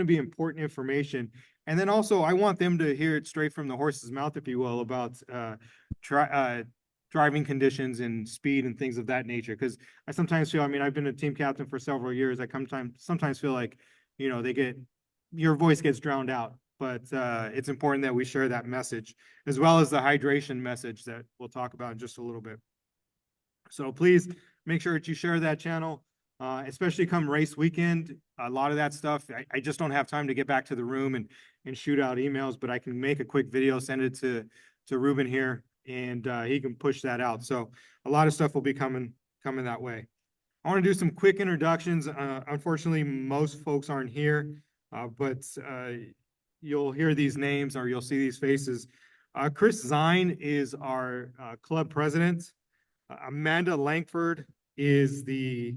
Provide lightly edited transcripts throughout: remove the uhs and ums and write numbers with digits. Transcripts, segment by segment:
to be important information. And then also, I want them to hear it straight from the horse's mouth, if you will, about driving conditions and speed and things of that nature. Because I sometimes feel, I mean, I've been a team captain for several years. I sometimes feel like, you know, your voice gets drowned out. But it's important that we share that message, as well as the hydration message that we'll talk about in just a little bit. So please make sure that you share that channel, especially come race weekend. A lot of that stuff, I just don't have time to get back to the room and shoot out emails, but I can make a quick video, send it to Ruben here, and he can push that out. So a lot of stuff will be coming that way. I want to do some quick introductions. Unfortunately, most folks aren't here, but you'll hear these names or you'll see these faces. Chris Zine is our club president. Amanda Langford is the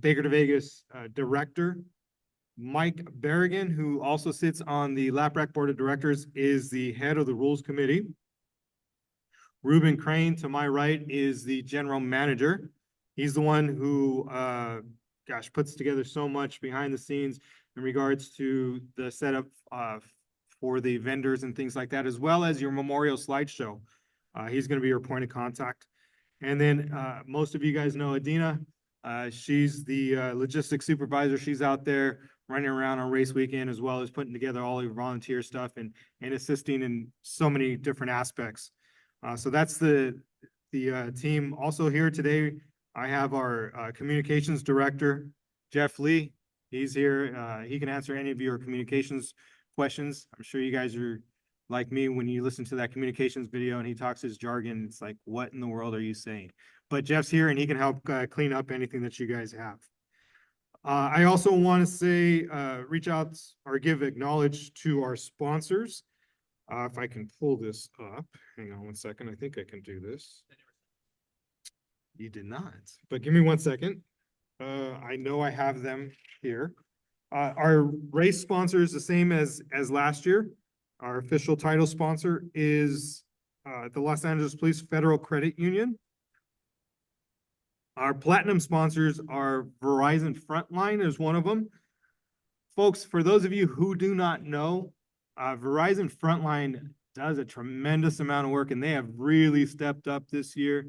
Baker to Vegas director. Mike Berrigan, who also sits on the LAPRAC board of directors, is the head of the rules committee. Ruben Crane, to my right, is the general manager. He's the one who, puts together so much behind the scenes in regards to the setup for the vendors and things like that, as well as your memorial slideshow. He's going to be your point of contact. And then most of you guys know Adina. She's the logistics supervisor. She's out there running around on race weekend, as well as putting together all your volunteer stuff and assisting in so many different aspects. So that's the team. Also here today, I have our communications director, Jeff Lee. He's here. He can answer any of your communications questions. I'm sure you guys are like me when you listen to that communications video and he talks his jargon. It's like, what in the world are you saying? But Jeff's here and he can help clean up anything that you guys have. I also want to say, reach out or acknowledge to our sponsors. If I can pull this up, hang on one second. I think I can do this. You did not, but give me 1 second. I know I have them here. Our race sponsor is the same as last year. Our official title sponsor is the Los Angeles Police Federal Credit Union. Our platinum sponsors are Verizon Frontline is one of them. Folks, for those of you who do not know, Verizon Frontline does a tremendous amount of work, and they have really stepped up this year.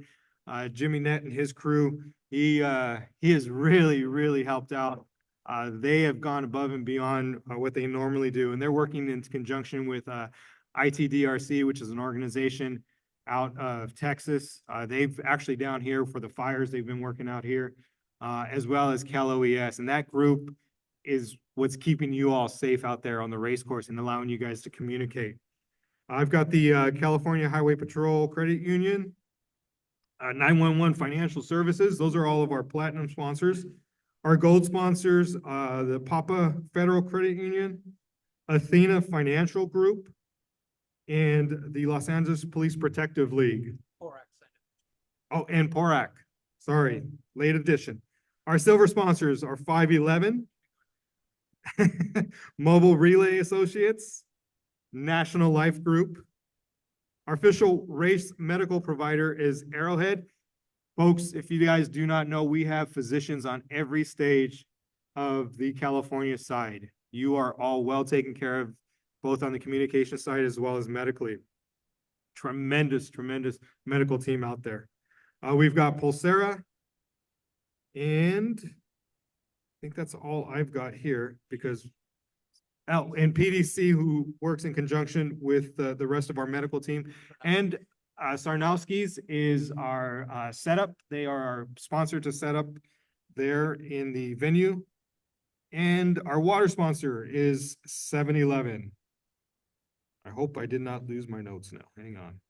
Jimmy Nett and his crew, he has really helped out. They have gone above and beyond what they normally do, and they're working in conjunction with ITDRC, which is an organization out of Texas. They've actually down here for the fires, they've been working out here, as well as Cal OES, and that group is what's keeping you all safe out there on the race course and allowing you guys to communicate. I've got the California Highway Patrol Credit Union, 911 Financial Services. Those are all of our platinum sponsors. Our gold sponsors, the Papa Federal Credit Union, Athena Financial Group, and the Los Angeles Police Protective League. Oh, and PORAC. Sorry, late addition. Our silver sponsors are 511, Mobile Relay Associates, National Life Group. Our official race medical provider is Arrowhead. Folks, if you guys do not know, we have physicians on every stage of the California side. You are all well taken care of, both on the communication side as well as medically. Tremendous medical team out there. We've got Pulsera, and I think that's all I've got here because, and PDC, who works in conjunction with the rest of our medical team, and Sarnowski's is our setup. They are our sponsor to set up there in the venue. And our water sponsor is 7-Eleven. I hope I did not lose my notes now. Hang on.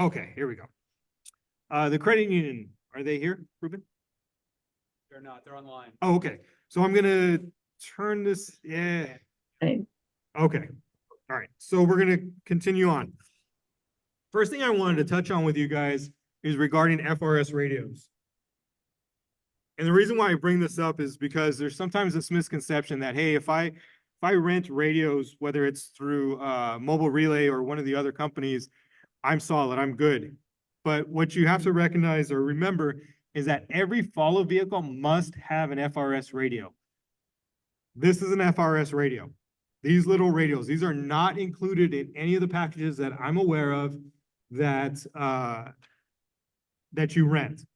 Okay, here we go. The credit union, are they here, Ruben? They're not, they're online. Oh, okay. So I'm gonna turn this, yeah. Okay, all right. So we're gonna continue on. First thing I wanted to touch on with you guys is regarding FRS radios. And the reason why I bring this up is because there's sometimes this misconception that, hey, if I rent radios, whether it's through Mobile Relay or one of the other companies, I'm solid, I'm good. But what you have to recognize or remember is that every follow vehicle must have an FRS radio. This is an FRS radio. These little radios, these are not included in any of the packages that I'm aware of that that you rent.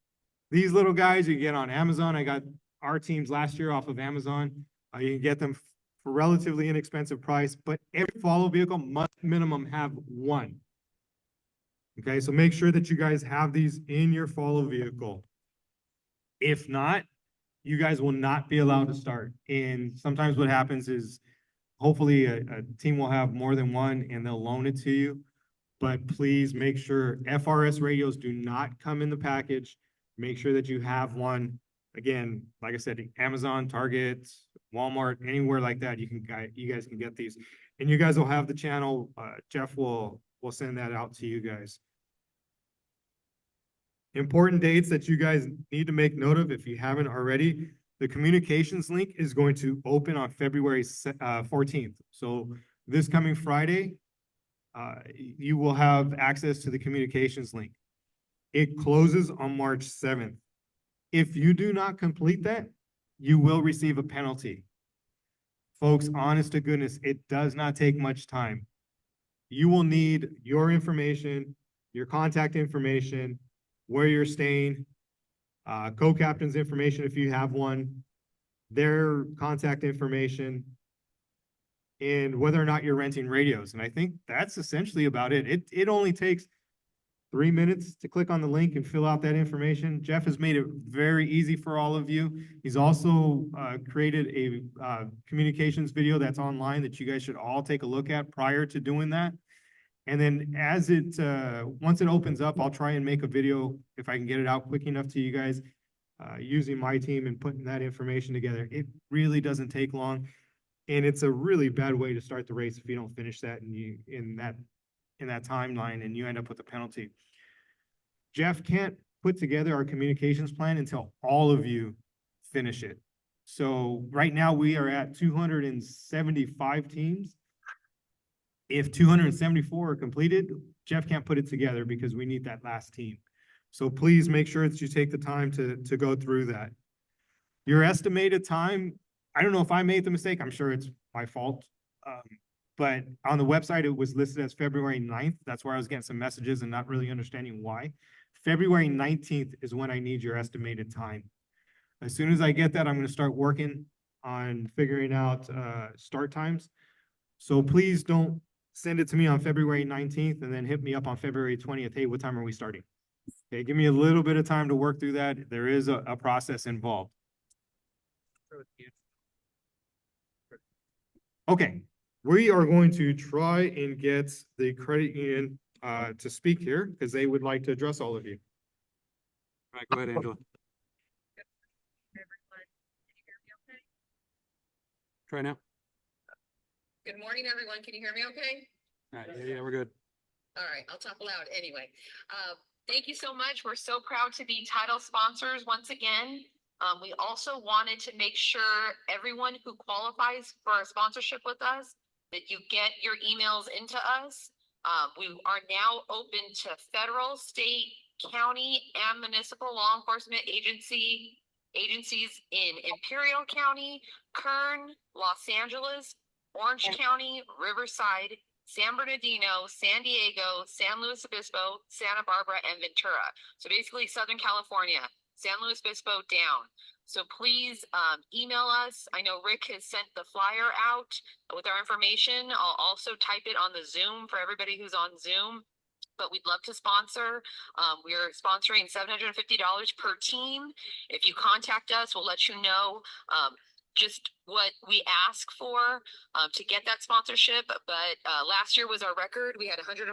These little guys you get on Amazon. I got our teams last year off of Amazon. You can get them for relatively inexpensive price, but every follow vehicle must minimum have one. Okay, so make sure that you guys have these in your follow vehicle. If not, you guys will not be allowed to start. And sometimes what happens is hopefully a team will have more than one and they'll loan it to you. But please make sure FRS radios do not come in the package. Make sure that you have one. Again, like I said, Amazon, Target, Walmart, anywhere like that, you guys can get these. And you guys will have the channel. Jeff will send that out to you guys. Important dates that you guys need to make note of if you haven't already. The communications link is going to open on February 14th. So this coming Friday, you will have access to the communications link. It closes on March 7th. If you do not complete that, you will receive a penalty. Folks, honest to goodness, it does not take much time. You will need your information, your contact information, where you're staying, co-captain's information if you have one, their contact information, and whether or not you're renting radios. And I think that's essentially about it. It only takes 3 minutes to click on the link and fill out that information. Jeff has made it very easy for all of you. He's also created a communications video that's online that you guys should all take a look at prior to doing that. And then as once it opens up, I'll try and make a video if I can get it out quick enough to you guys using my team and putting that information together. It really doesn't take long. And it's a really bad way to start the race if you don't finish that and in that timeline and you end up with a penalty. Jeff can't put together our communications plan until all of you finish it. So right now we are at 275 teams. If 274 are completed, Jeff can't put it together because we need that last team. So please make sure that you take the time to go through that. Your estimated time, I don't know if I made the mistake. I'm sure it's my fault. But on the website, it was listed as February 9th. That's where I was getting some messages and not really understanding why. February 19th is when I need your estimated time. As soon as I get that, I'm going to start working on figuring out start times. So please don't send it to me on February 19th and then hit me up on February 20th. Hey, what time are we starting? Okay, give me a little bit of time to work through that. There is a process involved. Okay, we are going to try and get the credit union to speak here because they would like to address all of you. All right, go ahead, Angela. Try now. Good morning, everyone. Can you hear me okay? All right, yeah, we're good. All right, I'll talk loud anyway. Thank you so much. We're so proud to be title sponsors once again. We also wanted to make sure everyone who qualifies for a sponsorship with us, that you get your emails into us. We are now open to federal, state, county, and municipal law enforcement agencies in Imperial County, Kern, Los Angeles, Orange County, Riverside, San Bernardino, San Diego, San Luis Obispo, Santa Barbara, and Ventura. So basically Southern California, San Luis Obispo down. So please email us. I know Rick has sent the flyer out with our information. I'll also type it on the Zoom for everybody who's on Zoom. But we'd love to sponsor. We're sponsoring $750 per team. If you contact us, we'll let you know just what we ask for to get that sponsorship. But last year was our record. We had 100.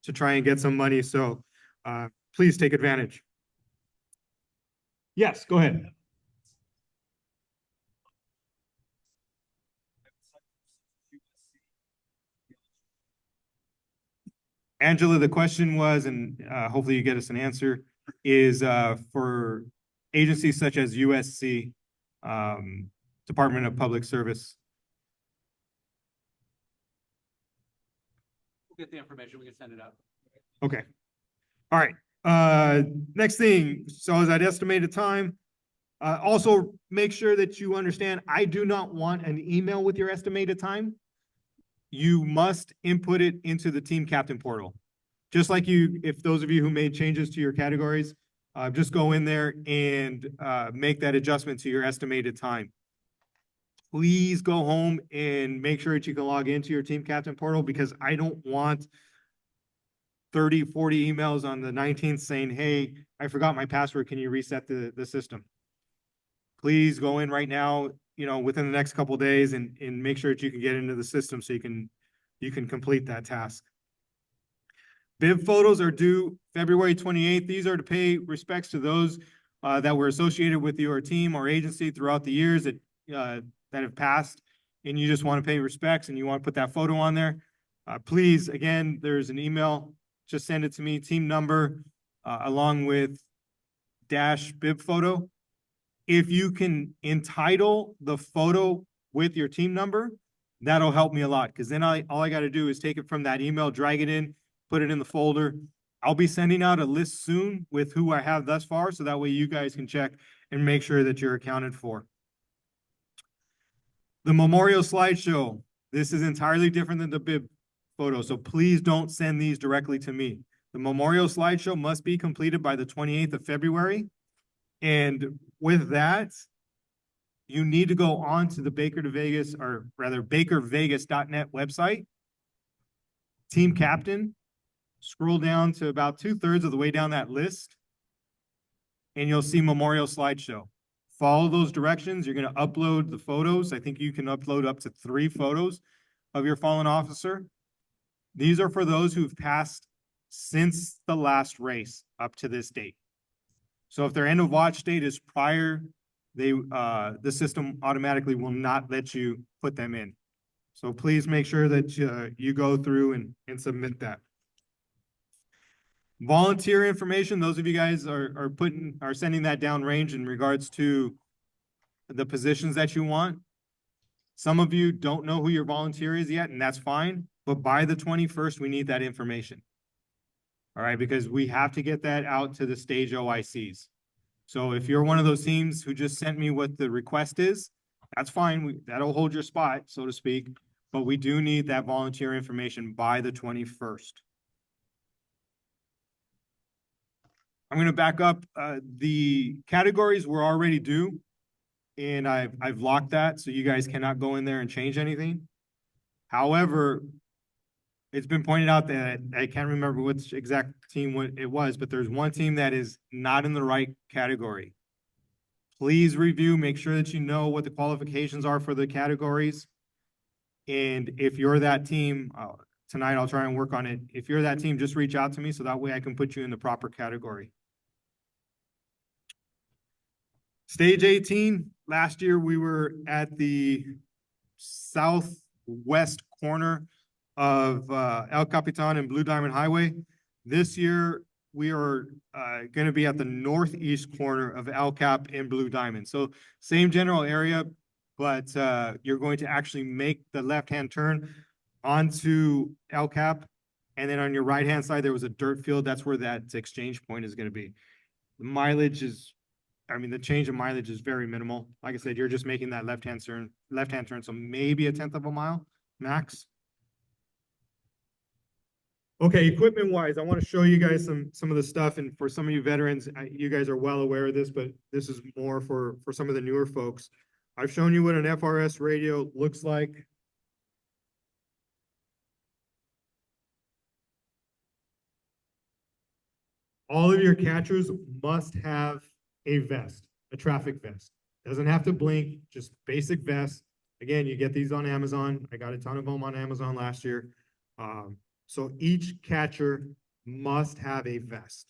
To try and get some money. So please take advantage. Yes, go ahead. Angela, the question was, and hopefully you get us an answer, is for agencies such as USC, Department of Public Service. We'll get the information. We can send it out. Okay. All right. Next thing, so as I'd estimated time, also make sure that you understand, I do not want an email with your estimated time. You must input it into the team captain portal. Just like you, if those of you who made changes to your categories, just go in there and make that adjustment to your estimated time. Please go home and make sure that you can log into your team captain portal, because I don't want 30, 40 emails on the 19th saying, hey, I forgot my password. Can you reset the system? Please go in right now, you know, within the next couple of days and make sure that you can get into the system so you can complete that task. Bib photos are due February 28th. These are to pay respects to those that were associated with your team or agency throughout the years that have passed, and you just want to pay respects and you want to put that photo on there. Please, again, there's an email. Just send it to me, team number, along with dash bib photo. If you can entitle the photo with your team number, that'll help me a lot, because then all I got to do is take it from that email, drag it in, put it in the folder. I'll be sending out a list soon with who I have thus far, so that way you guys can check and make sure that you're accounted for. The memorial slideshow, this is entirely different than the bib photo, so please don't send these directly to me. The memorial slideshow must be completed by the 28th of February. And with that, you need to go on to the bakervegas.net website, team captain, scroll down to about 2/3 of the way down that list, and you'll see memorial slideshow. Follow those directions. You're going to upload the photos. I think you can upload up to 3 photos of your fallen officer. These are for those who've passed since the last race up to this date. So if their end of watch date is prior, the system automatically will not let you put them in. So please make sure that you go through and submit that. Volunteer information, those of you guys are sending that downrange in regards to the positions that you want. Some of you don't know who your volunteer is yet, and that's fine. But by the 21st, we need that information. All right, because we have to get that out to the stage OICs. So if you're one of those teams who just sent me what the request is, that's fine. That'll hold your spot, so to speak. But we do need that volunteer information by the 21st. I'm going to back up. The categories were already due, and I've locked that, so you guys cannot go in there and change anything. However, it's been pointed out that I can't remember which exact team it was, but there's one team that is not in the right category. Please review, make sure that you know what the qualifications are for the categories. And if you're that team, tonight I'll try and work on it. If you're that team, just reach out to me so that way I can put you in the proper category. Stage 18, last year we were at the southwest corner of El Capitan and Blue Diamond Highway. This year, we are going to be at the northeast corner of El Cap and Blue Diamond. So same general area, but you're going to actually make the left-hand turn onto El Cap. And then on your right-hand side, there was a dirt field. That's where that exchange point is going to be. The mileage is, the change of mileage is very minimal. Like I said, you're just making that left-hand turn, so maybe 1/10 of a mile max. Okay, equipment wise, I want to show you guys some of the stuff, and for some of you veterans, you guys are well aware of this, but this is more for some of the newer folks. I've shown you what an FRS radio looks like. All of your catchers must have a vest, a traffic vest. Doesn't have to blink, just basic vest. Again, you get these on Amazon. I got a ton of them on Amazon last year. So each catcher must have a vest.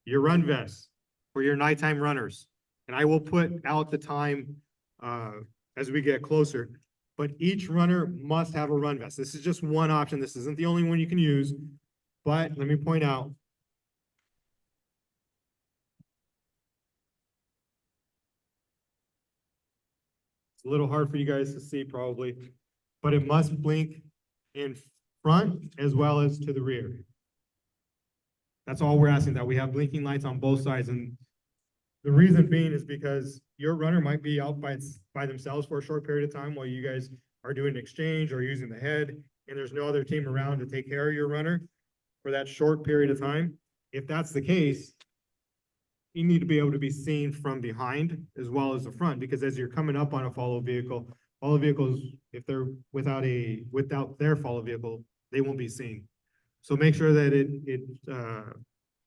Your run vests for your nighttime runners. And I will put out the time as we get closer. but each runner must have a run vest. This is just one option. This isn't the only one you can use, but let me point out. It's a little hard for you guys to see probably, but it must blink in front as well as to the rear. That's all we're asking, that we have blinking lights on both sides. And the reason being is because your runner might be out by themselves for a short period of time while you guys are doing an exchange or using the head, and there's no other team around to take care of your runner for that short period of time. If that's the case, you need to be able to be seen from behind as well as the front, because as you're coming up on a follow vehicles, if they're without their follow vehicle, they won't be seen. So make sure that it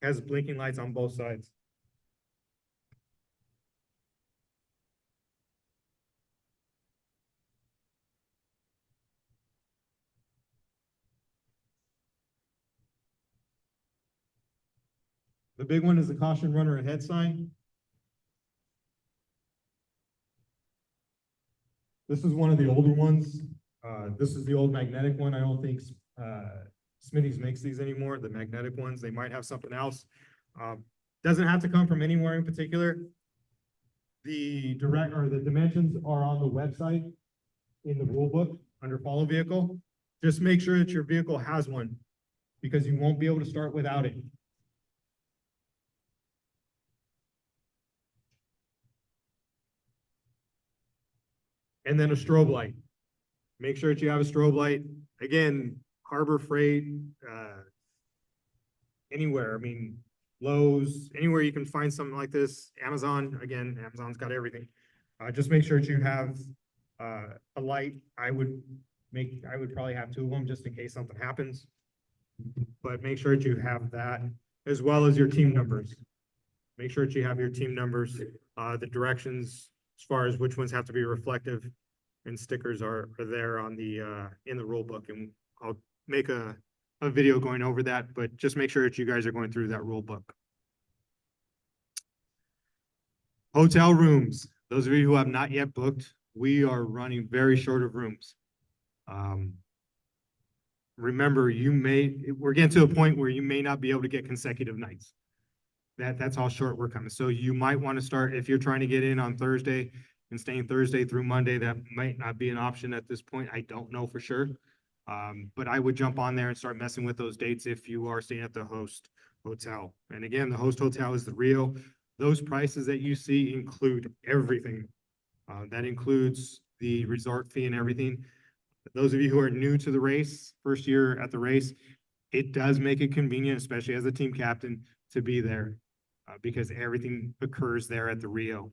has blinking lights on both sides. The big one is the caution runner ahead sign. This is one of the older ones. This is the old magnetic one. I don't think Smitty's makes these anymore, the magnetic ones. They might have something else. Doesn't have to come from anywhere in particular. The dimensions are on the website in the rule book under follow vehicle. Just make sure that your vehicle has one, because you won't be able to start without it. And then a strobe light. Make sure that you have a strobe light. Again, Harbor Freight, anywhere. I mean, Lowe's, anywhere you can find something like this. Amazon, again, Amazon's got everything. Just make sure that you have a light. I would probably have 2 of them just in case something happens. But make sure that you have that as well as your team numbers. Make sure that you have your team numbers, the directions as far as which ones have to be reflective, and stickers are there on the in the rule book, and I'll make a video going over that, but just make sure that you guys are going through that rule book. Hotel rooms. Those of you who have not yet booked, we are running very short of rooms. Remember, we're getting to a point where you may not be able to get consecutive nights. That's how short we're coming. So you might want to start, if you're trying to get in on Thursday and staying Thursday through Monday, that might not be an option at this point. I don't know for sure. But I would jump on there and start messing with those dates if you are staying at the host hotel. And again, the host hotel is the Rio. Those prices that you see include everything. That includes the resort fee and everything. Those of you who are new to the race, first year at the race, it does make it convenient, especially as a team captain, to be there because everything occurs there at the Rio.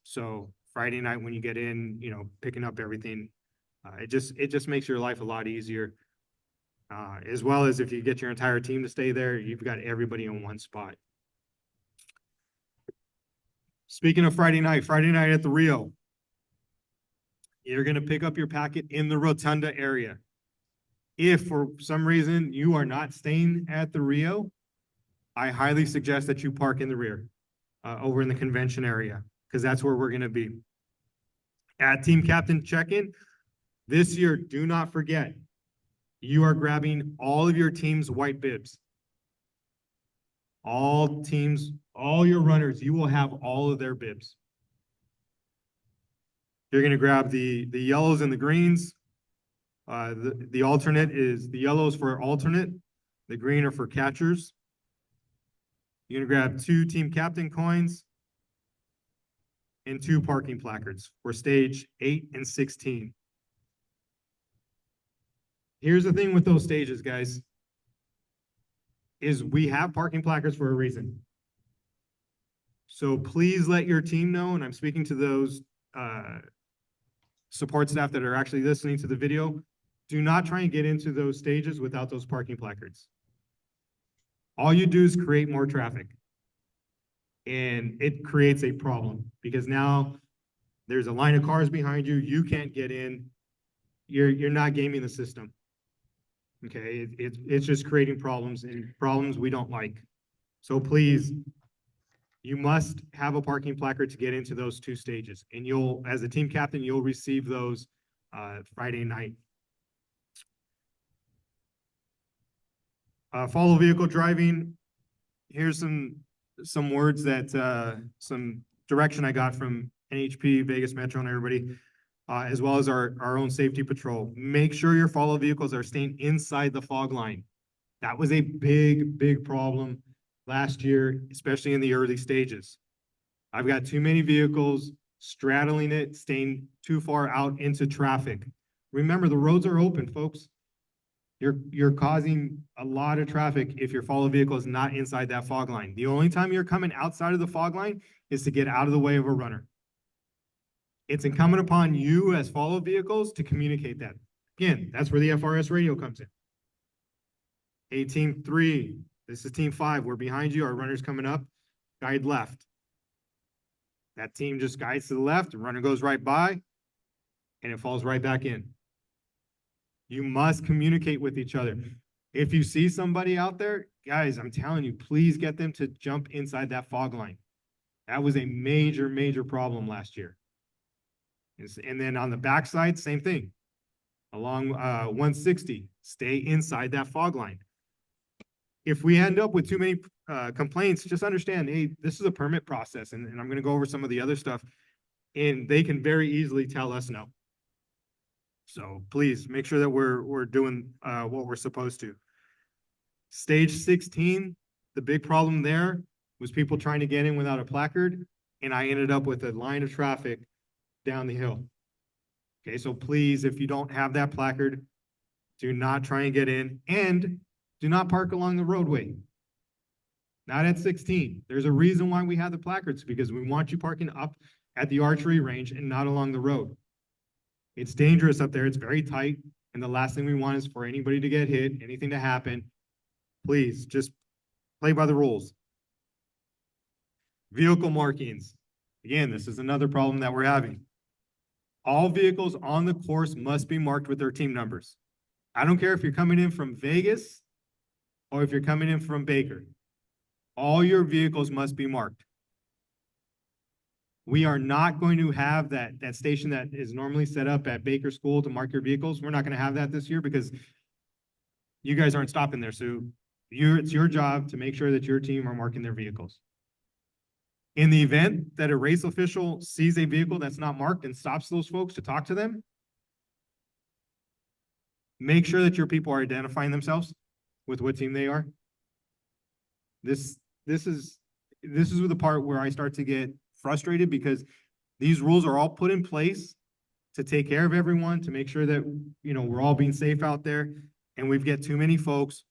So Friday night when you get in, picking up everything, it just makes your life a lot easier. As well as if you get your entire team to stay there, you've got everybody in one spot. Speaking of Friday night at the Rio, you're going to pick up your packet in the Rotunda area. If for some reason you are not staying at the Rio, I highly suggest that you park in the rear, over in the convention area, because that's where we're going to be. At team captain check-in, this year, do not forget, you are grabbing all of your team's white bibs. All teams, all your runners, you will have all of their bibs. You're going to grab the yellows and the greens. The alternate is, the yellows for alternate, the green are for catchers. You're going to grab 2 team captain coins and 2 parking placards for stage 8 and 16. Here's the thing with those stages, guys, is we have parking placards for a reason. So please let your team know, and I'm speaking to those support staff that are actually listening to the video, do not try and get into those stages without those parking placards. All you do is create more traffic. And it creates a problem because now there's a line of cars behind you. You can't get in. You're not gaming the system. Okay, it's just creating problems, and problems we don't like. So please, you must have a parking placard to get into those 2 stages. And you'll, as a team captain, you'll receive those Friday night. Follow vehicle driving. Here's some words that some direction I got from NHP, Vegas Metro, and everybody, as well as our own safety patrol. Make sure your follow vehicles are staying inside the fog line. That was a big problem last year, especially in the early stages. I've got too many vehicles straddling it, staying too far out into traffic. Remember, the roads are open, folks. You're causing a lot of traffic if your follow vehicle is not inside that fog line. The only time you're coming outside of the fog line is to get out of the way of a runner. It's incumbent upon you as follow vehicles to communicate that. Again, that's where the FRS radio comes in. Hey, team 3, this is team 5. We're behind you. Our runner's coming up. Guide left. That team just guides to the left. The runner goes right by, and it falls right back in. You must communicate with each other. If you see somebody out there, guys, I'm telling you, please get them to jump inside that fog line. That was a major problem last year. And then on the backside, same thing. Along 160, stay inside that fog line. If we end up with too many complaints, just understand, hey, this is a permit process, and I'm going to go over some of the other stuff, and they can very easily tell us no. So please make sure that we're doing what we're supposed to. Stage 16, the big problem there was people trying to get in without a placard, and I ended up with a line of traffic down the hill. Okay, so please, if you don't have that placard, do not try and get in, and do not park along the roadway. Not at 16. There's a reason why we have the placards, because we want you parking up at the archery range and not along the road. It's dangerous up there. It's very tight. And the last thing we want is for anybody to get hit, anything to happen. Please just play by the rules. Vehicle markings. Again, this is another problem that we're having. All vehicles on the course must be marked with their team numbers. I don't care if you're coming in from Vegas or if you're coming in from Baker. All your vehicles must be marked. We are not going to have that station that is normally set up at Baker School to mark your vehicles. We're not going to have that this year because you guys aren't stopping there. So it's your job to make sure that your team are marking their vehicles. In the event that a race official sees a vehicle that's not marked and stops those folks to talk to them, make sure that your people are identifying themselves with what team they are. This is the part where I start to get frustrated, because these rules are all put in place to take care of everyone, to make sure that, you know, we're all being safe out there, and we've got too many folks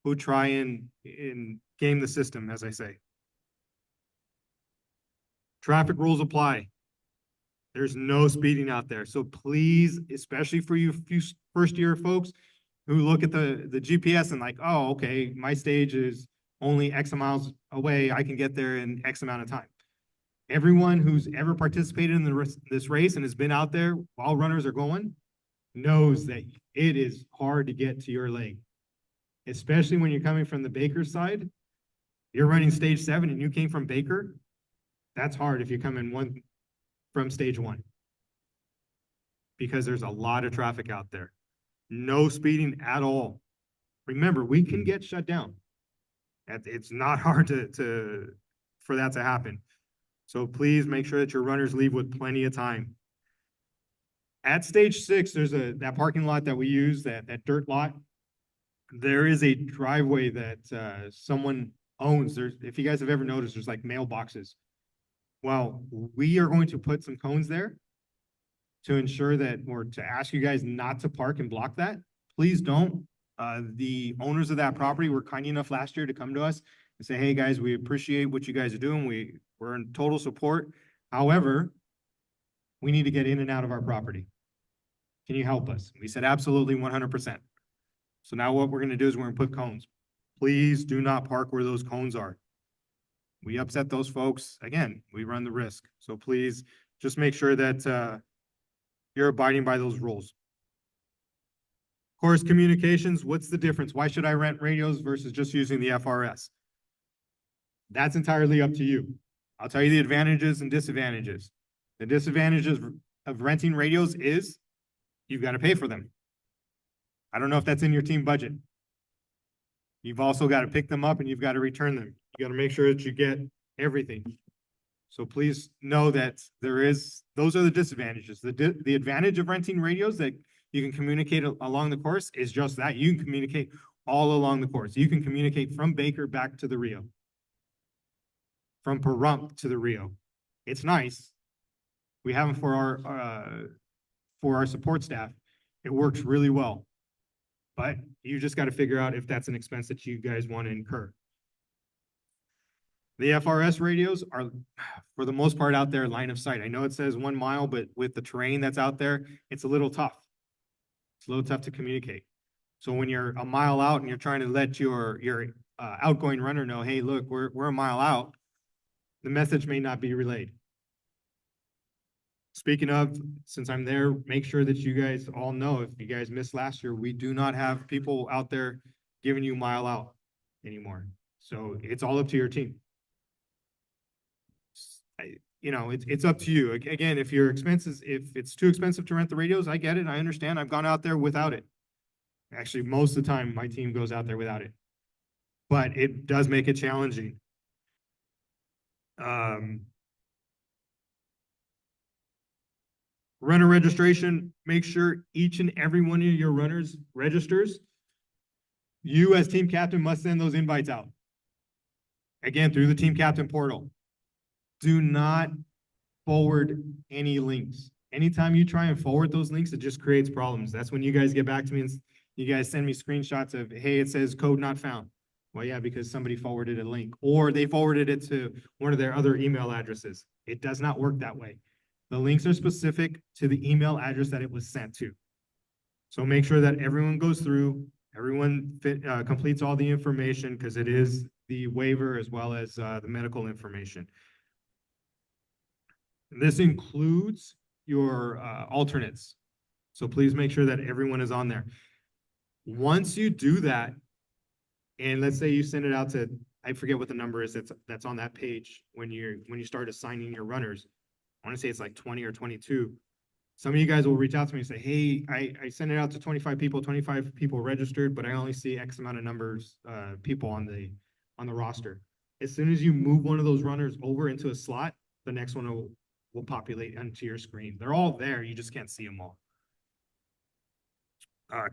who try and game the system, as I say. Traffic rules apply. There's no speeding out there. So please, especially for you first year folks who look at the GPS and like, oh, okay, my stage is only X miles away. I can get there in X amount of time. Everyone who's ever participated in this race and has been out there while runners are going knows that it is hard to get to your lane, especially when you're coming from the Baker side. You're running stage 7 and you came from Baker. That's hard if you come in from stage 1, because there's a lot of traffic out there. No speeding at all. Remember, we can get shut down. It's not hard for that to happen. So please make sure that your runners leave with plenty of time. At stage 6, there's that parking lot that we use, that dirt lot. There is a driveway that someone owns. If you guys have ever noticed, there's like mailboxes. Well, we are going to put some cones there to ensure that, or to ask you guys not to park and block that. Please don't. The owners of that property were kind enough last year to come to us and say, hey guys, we appreciate what you guys are doing. We're in total support. However, we need to get in and out of our property. Can you help us? We said, absolutely, 100%. So now what we're going to do is we're going to put cones. Please do not park where those cones are. We upset those folks. Again, we run the risk. So please just make sure that you're abiding by those rules. Course communications, what's the difference? Why should I rent radios versus just using the FRS? That's entirely up to you. I'll tell you the advantages and disadvantages. The disadvantages of renting radios is you've got to pay for them. I don't know if that's in your team budget. You've also got to pick them up and you've got to return them. You got to make sure that you get everything. So please know that those are the disadvantages. The advantage of renting radios that you can communicate along the course is just that. You can communicate all along the course. You can communicate from Baker back to the Rio, from Pahrump to the Rio. It's nice. We have them for our support staff. It works really well. But you just got to figure out if that's an expense that you guys want to incur. The FRS radios are, for the most part, out there line of sight. I know it says 1 mile, but with the terrain that's out there, it's a little tough. It's a little tough to communicate. So when you're a mile out and you're trying to let your outgoing runner know, hey, look, we're a mile out, the message may not be relayed. Speaking of, since I'm there, make sure that you guys all know, if you guys missed last year, we do not have people out there giving you mile out anymore. So it's all up to your team. It's up to you. Again, if it's too expensive to rent the radios, I get it. I understand. I've gone out there without it. Actually, most of the time, my team goes out there without it. But it does make it challenging. Runner registration, make sure each and every one of your runners registers. You as team captain must send those invites out. Again, through the team captain portal. Do not forward any links. Anytime you try and forward those links, it just creates problems. That's when you guys get back to me and you guys send me screenshots of, hey, it says code not found. Well, yeah, because somebody forwarded a link or they forwarded it to one of their other email addresses. It does not work that way. The links are specific to the email address that it was sent to. So make sure that everyone goes through, everyone completes all the information, because it is the waiver as well as the medical information. This includes your alternates. So please make sure that everyone is on there. Once you do that, and let's say you send it out to, I forget what the number is that's on that page when you start assigning your runners. I want to say it's like 20 or 22. Some of you guys will reach out to me and say, hey, I sent it out to 25 people registered, but I only see X amount of numbers, people on the roster. As soon as you move one of those runners over into a slot, the next one will populate onto your screen. They're all there. You just can't see them all.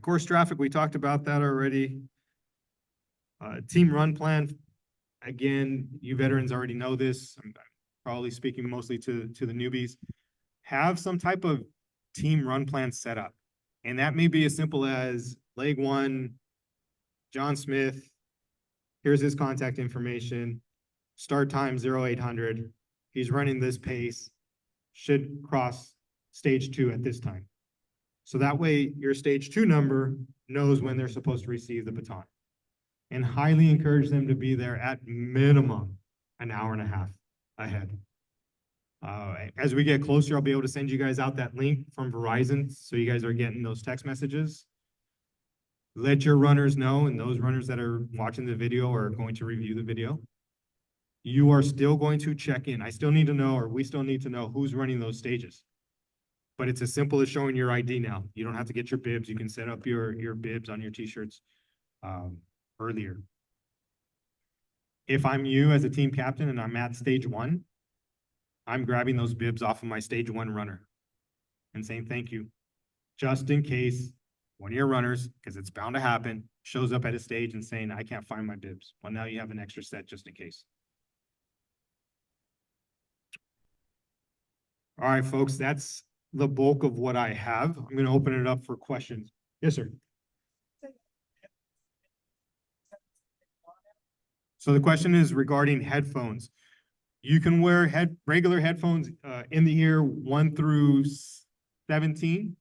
Course traffic, we talked about that already. Team run plan. Again, you veterans already know this. I'm probably speaking mostly to the newbies. Have some type of team run plan set up. And that may be as simple as leg 1, John Smith, here's his contact information, start time 0800. He's running this pace, should cross stage 2 at this time. So that way your stage 2 number knows when they're supposed to receive the baton. And highly encourage them to be there at minimum an hour and a half ahead. As we get closer, I'll be able to send you guys out that link from Verizon so you guys are getting those text messages. Let your runners know, and those runners that are watching the video or are going to review the video, you are still going to check in. I still need to know, or we still need to know who's running those stages. But it's as simple as showing your ID now. You don't have to get your bibs. You can set up your bibs on your t-shirts earlier. If I'm you as a team captain and I'm at stage 1, I'm grabbing those bibs off of my stage 1 runner and saying thank you, just in case one of your runners, because it's bound to happen, shows up at a stage and saying, I can't find my bibs. Well, now you have an extra set just in case. All right, folks, that's the bulk of what I have. I'm going to open it up for questions. Yes, sir. So the question is regarding headphones. You can wear regular headphones in the ear 1 through 17.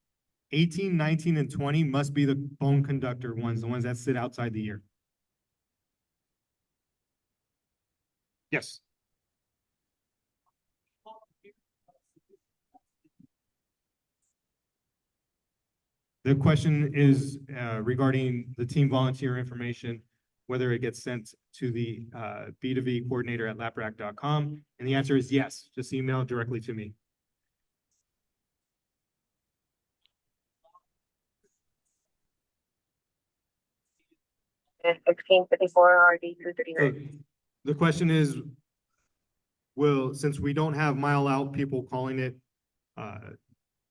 18, 19, and 20 must be the bone conductor ones, the ones that sit outside the ear. Yes. The question is regarding the team volunteer information, whether it gets sent to the B2V coordinator at laprac.com. And the answer is yes, just email directly to me. 1654 RD 239. So the question is, since we don't have mile out people calling it,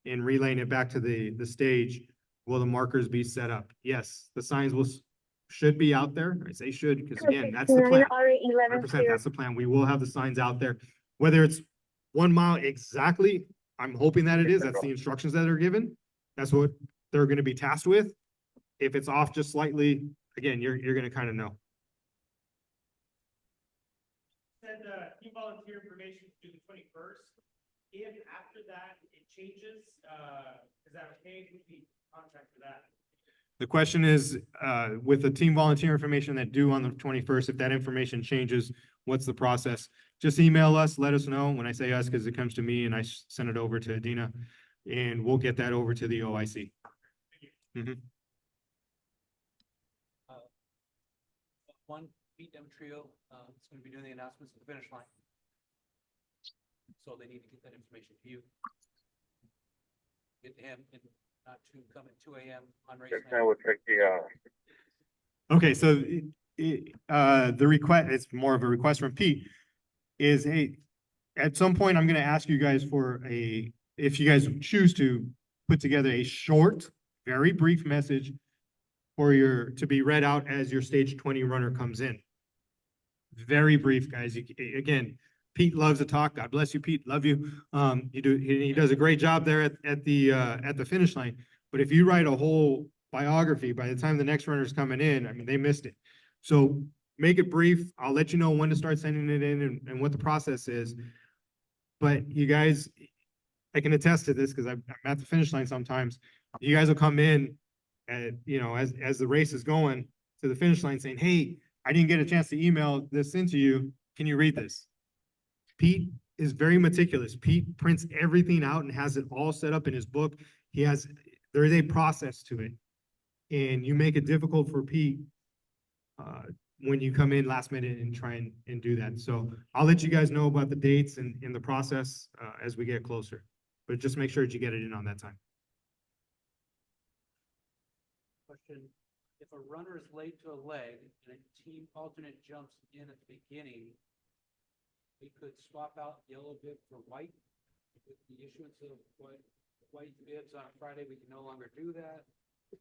and relaying it back to the stage, will the markers be set up? Yes, the signs should be out there. I say should, because again, that's the plan. 100%, that's the plan. We will have the signs out there. Whether it's 1 mile exactly, I'm hoping that it is. That's the instructions that are given. That's what they're gonna be tasked with. If it's off just slightly, again, you're gonna kind of know. Send team volunteer information to the 21st. If after that it changes, is that okay? Would be contract for that? The question is, with the team volunteer information that due on the 21st, if that information changes, what's the process? Just email us, let us know. When I say us, because it comes to me and I send it over to Adina, and we'll get that over to the OIC. One beat them trio, is gonna be doing the announcements at the finish line. So they need to get that information to you. Get to him and not to come at 2 AM on race night. Okay, so the request, it's more of a request from Pete, is, hey, at some point, I'm gonna ask you guys for if you guys choose to put together a short, very brief message to be read out as your stage 20 runner comes in. Very brief, guys. Again, Pete loves to talk. God bless you, Pete. Love you. He does a great job there at the finish line. But if you write a whole biography, by the time the next runner's coming in, I mean, they missed it. So make it brief. I'll let you know when to start sending it in and what the process is. But you guys, I can attest to this because I'm at the finish line sometimes. You guys will come in and, as the race is going to the finish line saying, hey, I didn't get a chance to email this into you. Can you read this? Pete is very meticulous. Pete prints everything out and has it all set up in his book. There is a process to it. And you make it difficult for Pete when you come in last minute and try and do that. So I'll let you guys know about the dates and the process as we get closer. But just make sure that you get it in on that time. Question, if a runner is late to a leg and a team alternate jumps in at the beginning, we could swap out yellow bib for white. With the issuance of white bibs on a Friday, we can no longer do that. If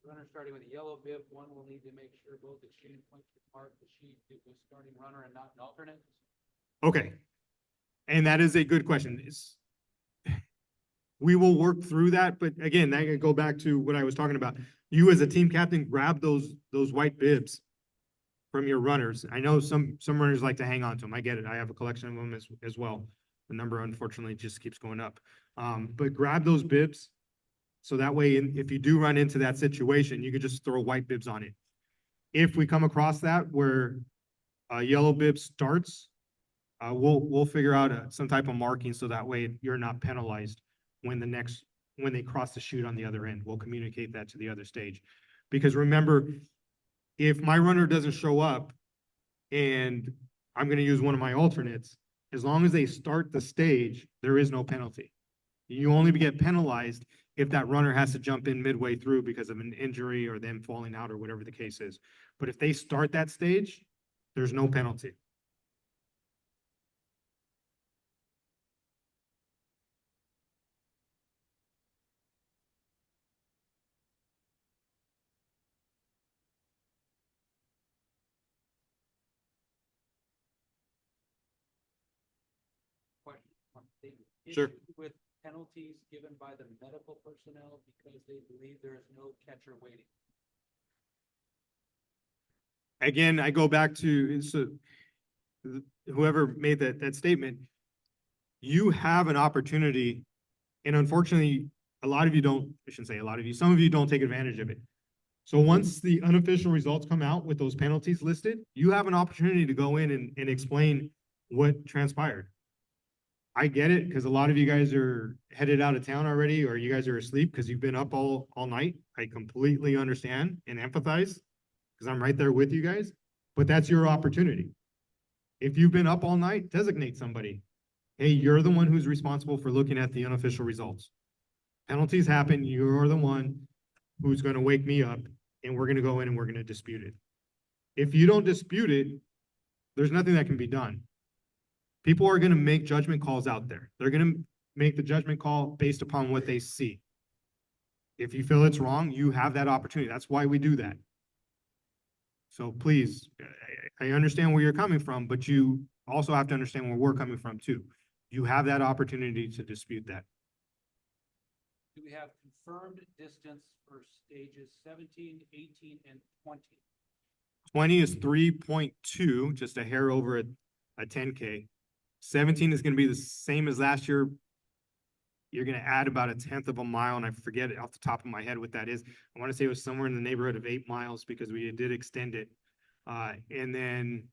the runner starting with a yellow bib, one will need to make sure both exchange points mark the sheet it was starting runner and not an alternate. Okay. And that is a good question. We will work through that, but again, that can go back to what I was talking about. You as a team captain, grab those white bibs from your runners. I know some runners like to hang on to them. I get it. I have a collection of them as well. The number unfortunately just keeps going up. But grab those bibs so that way, if you do run into that situation, you could just throw white bibs on it. If we come across that where a yellow bib starts, we'll figure out some type of marking so that way you're not penalized when they cross the chute on the other end. We'll communicate that to the other stage. Because remember, if my runner doesn't show up and I'm going to use one of my alternates, as long as they start the stage, there is no penalty. You only get penalized if that runner has to jump in midway through because of an injury or them falling out or whatever the case is. But if they start that stage, there's no penalty. Sure. With penalties given by the medical personnel because they believe there is no catcher waiting. Again, I go back to whoever made that statement. You have an opportunity, and unfortunately, a lot of you don't, I shouldn't say a lot of you, some of you don't take advantage of it. So once the unofficial results come out with those penalties listed, you have an opportunity to go in and explain what transpired. I get it, because a lot of you guys are headed out of town already, or you guys are asleep because you've been up all night. I completely understand and empathize, because I'm right there with you guys, but that's your opportunity. If you've been up all night, designate somebody. Hey, you're the one who's responsible for looking at the unofficial results. Penalties happen, you're the one who's going to wake me up, and we're going to go in and we're going to dispute it. if you don't dispute it, there's nothing that can be done. People are gonna make judgment calls out there. They're gonna make the judgment call based upon what they see. If you feel it's wrong, you have that opportunity. That's why we do that. So please, I understand where you're coming from, but you also have to understand where we're coming from too. You have that opportunity to dispute that. Do we have confirmed distance for stages 17, 18, and 20? 20 is 3.2, just a hair over a 10K. 17 is gonna be the same as last year. You're gonna add about 1/10 of a mile, and I forget it off the top of my head what that is. I want to say it was somewhere in the neighborhood of 8 miles because we did extend it. And then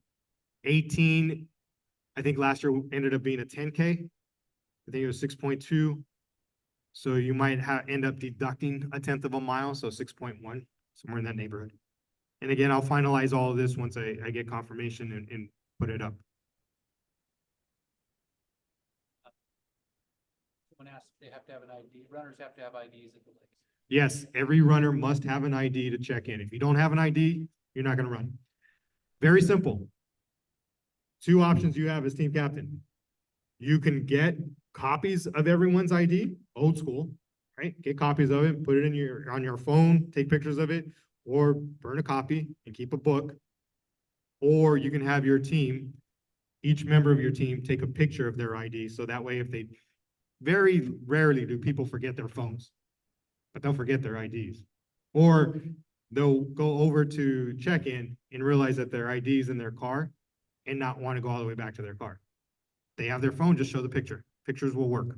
18, I think last year ended up being a 10K. I think it was 6.2. So you might end up deducting 1/10 of a mile, so 6.1, somewhere in that neighborhood. And again, I'll finalize all of this once I get confirmation and put it up. Someone asked if they have to have an ID. Runners have to have IDs at the lakes. Yes, every runner must have an ID to check in. If you don't have an ID, you're not gonna run. Very simple. Two options you have as team captain. You can get copies of everyone's ID, old school, right? Get copies of it, put it in on your phone, take pictures of it, or burn a copy and keep a book. Or you can have your team, each member of your team, take a picture of their ID. So that way, if they, very rarely do people forget their phones, but they'll forget their IDs. Or they'll go over to check in and realize that their ID is in their car and not want to go all the way back to their car. They have their phone, just show the picture. Pictures will work.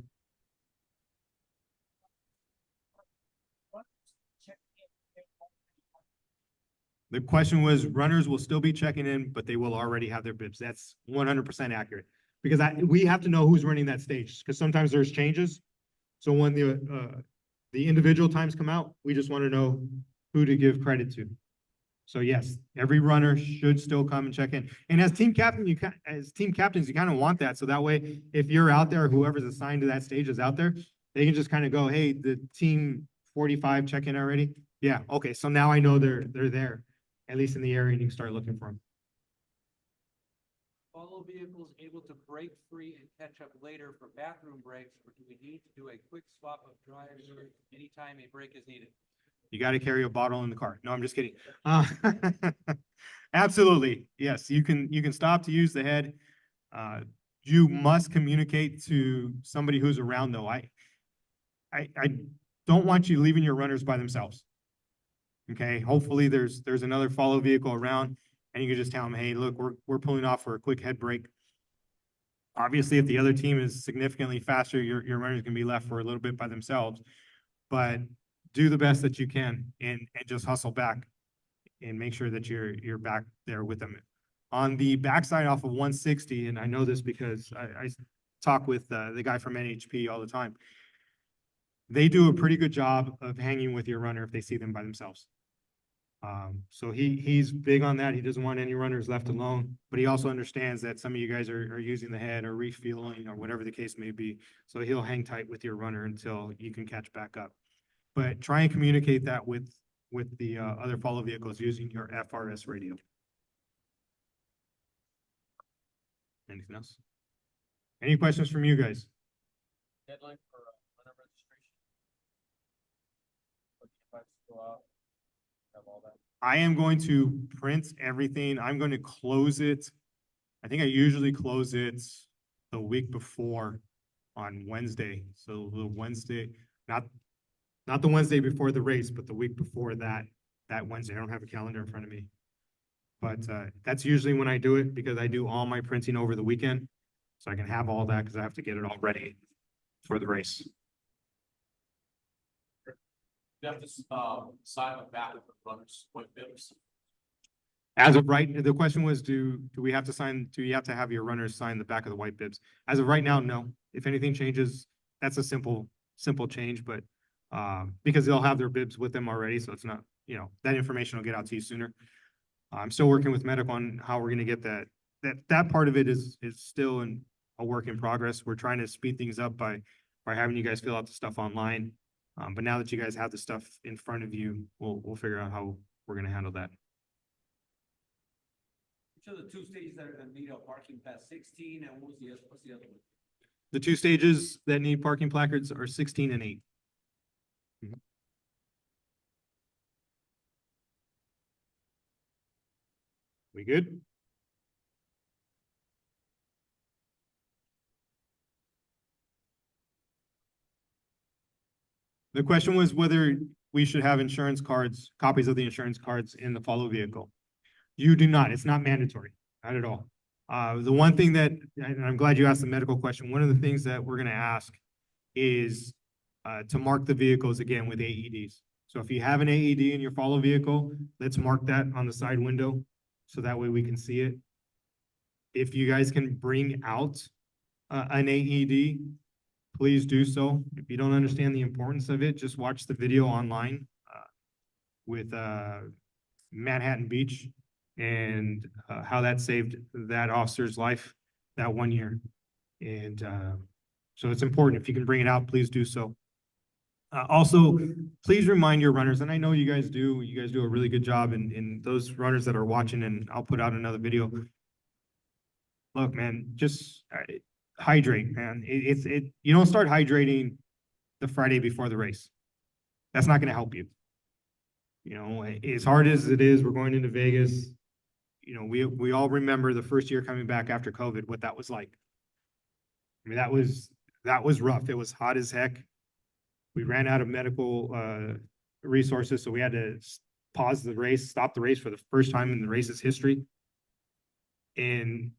The question was, runners will still be checking in, but they will already have their bibs. That's 100% accurate. Because we have to know who's running that stage, because sometimes there's changes. So when the individual times come out, we just want to know who to give credit to. So yes, every runner should still come and check in. And as team captains, you kind of want that. So that way, if you're out there, whoever's assigned to that stage is out there, they can just kind of go, hey, the team 45 check in already. Yeah, okay. So now I know they're there, at least in the area, and you can start looking for them. Follow vehicles able to break free and catch up later for bathroom breaks, or do we need to do a quick swap of drivers anytime a break is needed? You got to carry a bottle in the car. No, I'm just kidding. Absolutely. Yes, you can stop to use the head. You must communicate to somebody who's around though. I don't want you leaving your runners by themselves. Okay, hopefully there's another follow vehicle around and you can just tell them, hey, look, we're pulling off for a quick head break. Obviously, if the other team is significantly faster, your runners can be left for a little bit by themselves, but do the best that you can and just hustle back and make sure that you're back there with them. On the backside off of 160, and I know this because I talk with the guy from NHP all the time. They do a pretty good job of hanging with your runner if they see them by themselves. So he's big on that. He doesn't want any runners left alone, but he also understands that some of you guys are using the head or refueling or whatever the case may be. So he'll hang tight with your runner until you can catch back up. But try and communicate that with the other follow vehicles using your FRS radio. Anything else? Any questions from you guys? Deadline for runner registration? Or do you guys go out, have all that? I am going to print everything. I'm going to close it. I think I usually close it the week before on Wednesday. So the Wednesday, not the Wednesday before the race, but the week before that Wednesday. I don't have a calendar in front of me. But that's usually when I do it because I do all my printing over the weekend. So I can have all that because I have to get it all ready for the race. You have to sign the back of the runner's point bibs. As of right, the question was, do you have to have your runners sign the back of the white bibs? As of right now, no. If anything changes, that's a simple change, but because they'll have their bibs with them already, so it's not, that information will get out to you sooner. I'm still working with medical on how we're going to get that part of it is still in a work in progress. We're trying to speed things up by having you guys fill out the stuff online. But now that you guys have the stuff in front of you, we'll figure out how we're going to handle that. Which are the two stages that are gonna need a parking past 16, and what's the other one? The two stages that need parking placards are 16 and 8. We good? The question was whether we should have insurance cards, copies of the insurance cards in the follow vehicle. You do not. It's not mandatory, not at all. The one thing that, and I'm glad you asked the medical question, one of the things that we're gonna ask is to mark the vehicles again with AEDs. So if you have an AED in your follow vehicle, let's mark that on the side window, so that way we can see it. If you guys can bring out an AED, please do so. If you don't understand the importance of it, just watch the video online with Manhattan Beach and how that saved that officer's life that 1 year. And so it's important. If you can bring it out, please do so. Also, please remind your runners, and I know you guys do a really good job, and those runners that are watching, and I'll put out another video. Look, man, just hydrate, man. You don't start hydrating the Friday before the race. That's not going to help you. You know, as hard as it is, we're going into Vegas. You know, we all remember the first year coming back after COVID, what that was like. I mean, that was rough. It was hot as heck. We ran out of medical resources, so we had to pause the race, stop the race for the first time in the race's history. And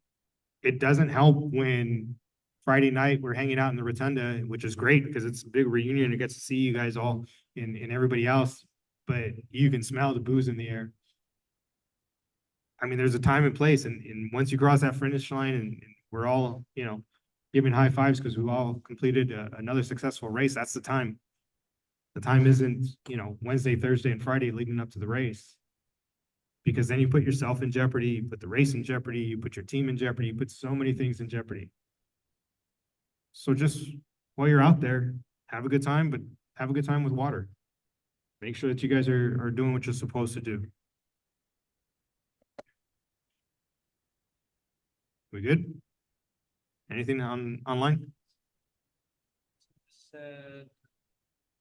it doesn't help when Friday night we're hanging out in the rotunda, which is great because it's a big reunion. It gets to see you guys all and everybody else, but you can smell the booze in the air. I mean, there's a time and place, and once you cross that finish line and we're all, you know, giving high fives because we've all completed another successful race, that's the time. The time isn't, you know, Wednesday, Thursday, and Friday leading up to the race. Because then you put yourself in jeopardy, you put the race in jeopardy, you put your team in jeopardy, you put so many things in jeopardy. So just while you're out there, have a good time, but have a good time with water. Make sure that you guys are doing what you're supposed to do. We good? Anything online? Said,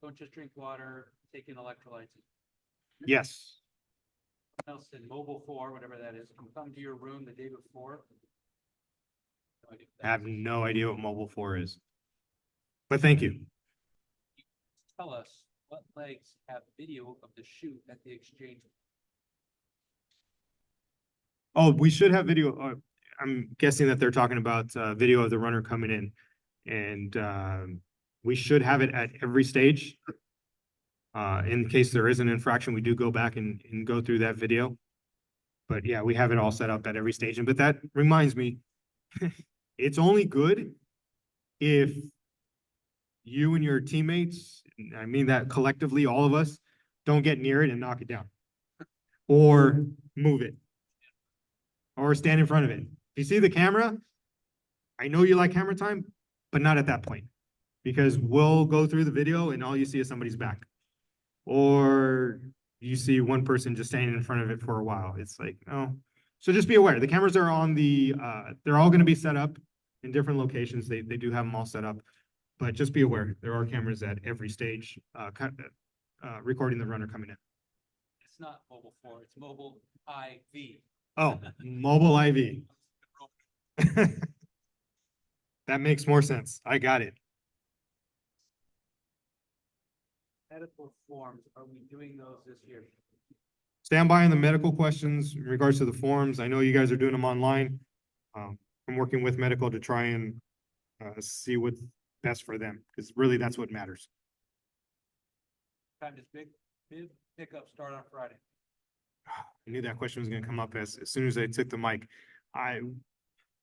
don't just drink water, take in electrolytes. Yes. Else in mobile 4, whatever that is, can come to your room the day before. No idea what I that have is. no idea what mobile 4 is. But thank you. Tell us what legs have video of the shoot at the exchange. Oh, we should have video. I'm guessing that they're talking about video of the runner coming in. And we should have it at every stage. In case there is an infraction, we do go back and go through that video. But yeah, we have it all set up at every stage. But that reminds me, it's only good if you and your teammates, I mean that collectively, all of us, don't get near it and knock it down. Or move it. Or stand in front of it. If you see the camera, I know you like camera time, but not at that point. Because we'll go through the video and all you see is somebody's back. Or you see one person just standing in front of it for a while. It's like, oh. So just be aware. The cameras are on they're all going to be set up in different locations. They do have them all set up. But just be aware, there are cameras at every stage recording the runner coming in. It's not mobile 4, it's mobile IV. Oh, mobile IV. That makes more sense. I got it. Medical forms, are we doing those this year? Stand by on the medical questions in regards to the forms. I know you guys are doing them online. I'm working with medical to try and see what's best for them, because really that's what matters. Time does big pickup start on Friday? I knew that question was going to come up as soon as I took the mic. I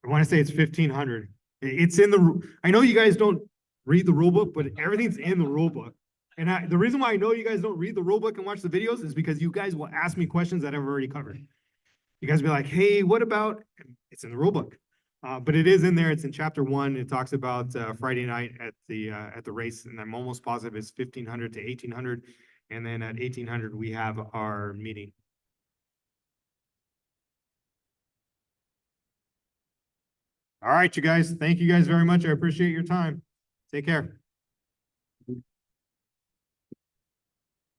want to say it's 1,500. It's in I know you guys don't read the rule book, but everything's in the rule book. And the reason why I know you guys don't read the rule book and watch the videos is because you guys will ask me questions that I've already covered. You guys be like, hey, what about, it's in the rule book. But it is in there. It's in chapter 1. It talks about Friday night at the race. And I'm almost positive it's 1,500 to 1,800. And then at 1,800, we have our meeting. All right, you guys. Thank you guys very much. I appreciate your time. Take care.